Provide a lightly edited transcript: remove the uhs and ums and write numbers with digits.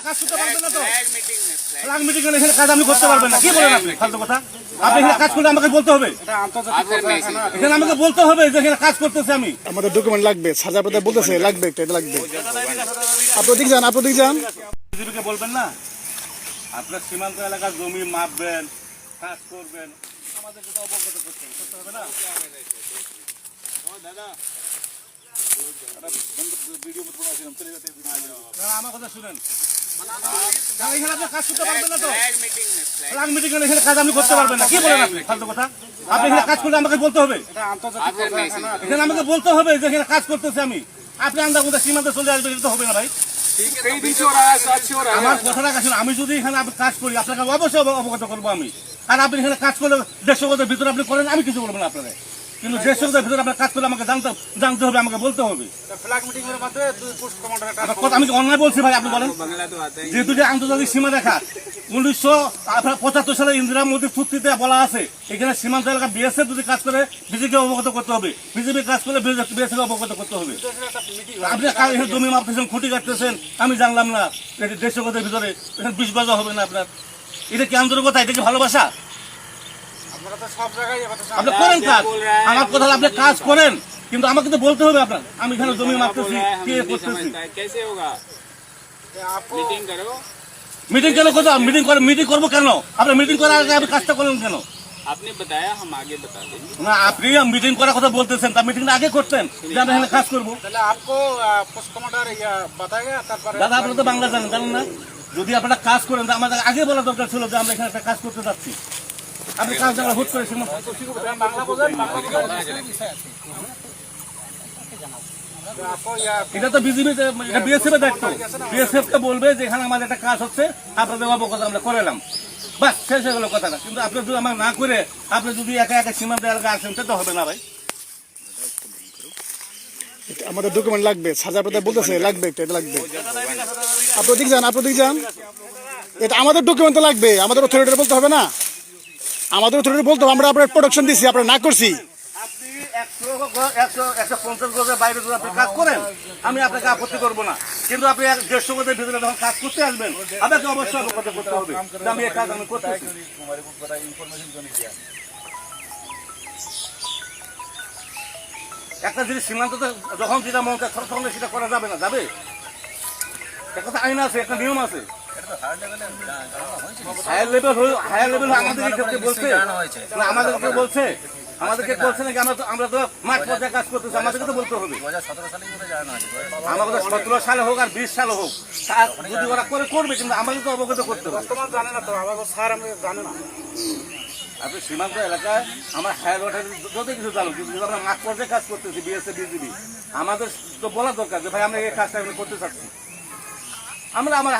কাজ করতে পারবেন না তো? ফ্ল্যাগ মিটিং এখানে কাজ আপনি করতে পারবেন না। কি বলেন আপনি? ফালতু কথা। আপনি এখানে কাজ করলে আমাকে বলতে হবে। এখানে আমাকে বলতে হবে যে এখানে কাজ করতেছে আমি। আমাদের ডকুমেন্ট লাগবে, সাজা পেতে বলতেছে লাগবে, এটা লাগবে। আপনি দিক যান, আপনি দিক যান। বিজেপিকে বলবেন না আপনার সীমান্ত এলাকার জমি মাপবেন, কাজ করবেন, আমাদেরকে তো অবগত করতে হবে না? আমার কথা শুনেন, এখানে আপনি কাজ করতে পারবেন না তো? ফ্ল্যাগ মিটিং এখানে কাজ আপনি করতে পারবেন না। কি বলেন আপনি? ফালতু কথা। আপনি এখানে কাজ করলে আমাকে বলতে হবে। এখানে আমাকে বলতে হবে যে এখানে কাজ করতেছে আমি। আপনি আন্দাজ মধ্যে সীমান্তে চলে আসবেন, এটা তো হবে না ভাই। আমার কথাটা শুনুন, আমি যদি এখানে কাজ করি আপনাকে অবশ্যই অবগত করবো আমি। আর আপনি এখানে কাজ করলে 150 গজের ভিতরে আপনি করেন, আমি কিছু বলবো না আপনারা। কিন্তু 150 গজের ভিতরে আপনার কাজ করলে আমাকে জানতে হবে, আমাকে বলতে হবে। আমি কি অন্যায় বলছি ভাই? আপনি বলেন। যেহেতু যে আন্তর্জাতিক সীমা রেখা 1975 সালে ইন্দিরা মোদী চুক্তিতে বলা আছে এখানে সীমান্ত এলাকা বিএসএফ যদি কাজ করে বিজেপিকে অবগত করতে হবে, বিজেপি কাজ করলে বিএসএফ অবগত করতে হবে। আপনি এখানে জমি মাপতেছেন, খুঁটি কাটতেছেন, আমি জানলাম না। 150 গজের ভিতরে এখানে 20 গজ হবে না আপনার। এটা কি আন্তরিকতা? এটা কি ভালোবাসা? আপনি করেন কাজ, আমার কথা আপনি কাজ করেন, কিন্তু আমাকে তো বলতে হবে আপনার আমি এখানে জমি মাপতেছি, কে করতেছি। মিটিং কেন করতে? মিটিং করবো কেন? আপনি মিটিং করার আগে আপনি কাজটা করলেন কেন? आपने बताया हम आगे बता देंगे না, আপনি মিটিং করার কথা বলতেছেন, তা মিটিংটা আগে করতেন যে আমরা এখানে কাজ করবো। দাদা আপনি তো বাংলা জানেন না? যদি আপনারা কাজ করেন তা আমাদের আগে বলা দরকার ছিল যে আমরা এখানে একটা কাজ করতে যাচ্ছি। আপনি কাজ জায়গা হুট করে এটা তো বিজেপি, বিএসএফ এর দায়িত্ব। বিএসএফ কে বলবে যে এখানে আমাদের একটা কাজ হচ্ছে, আপনাদের অবগত আমরা করে এলাম, বাস শেষ হয়ে গেল কথাটা। কিন্তু আপনি যদি আমার না করে আপনি যদি একা একা সীমান্ত এলাকা আসেন তো হবে না ভাই। আমাদের ডকুমেন্ট লাগবে, সাজা পেতে বলতেছে লাগবে, এটা লাগবে। আপনি দিক যান, আপনি দিক যান। এটা আমাদের ডকুমেন্ট তো লাগবে, আমাদের অথরিটি বলতে হবে না? আমাদের অথরিটি বলতে হবে আমরা আপনার প্রোডাকশন দিচ্ছি, আপনার না করছি। আপনি 150 গজের বাইরে যদি আপনি কাজ করেন আমি আপনাকে আপত্তি করবো না, কিন্তু আপনি 150 গজের ভিতরে যখন কাজ করতে আসবেন আপনাকে অবশ্যই অবগত করতে হবে আমি এই কাজ আমি করতেছি। একটা জিনিস সীমান্ততে যখন যেটা মন চায় তখন সেটা করা যাবে না, যাবে? একটা আইন আছে, একটা নিয়ম আছে। হায়ার লেভেল আমাদেরকে বলছে, আমাদেরকে বলছে নাকি আমরা তো মাঠ পর্যায়ে কাজ করতেছি, আমাদেরকে তো বলতে হবে। আমাদের 17 সালে হোক আর 20 সালে হোক যদি ওরা করবে, কিন্তু আমাদের তো অবগত করতে হবে। জানে না তো, আমাদের স্যার আমি জানে না। আপনি সীমান্ত এলাকায় আমার হায়ার ওয়াটার যত কিছু চালু, কিন্তু আমরা মাঠ পর্যায়ে কাজ করতেছি বিএসএফ বিজিবি, আমাদের তো বলা দরকার যে ভাই আমরা এই কাজটা করতে চাচ্ছি। আমরা আমার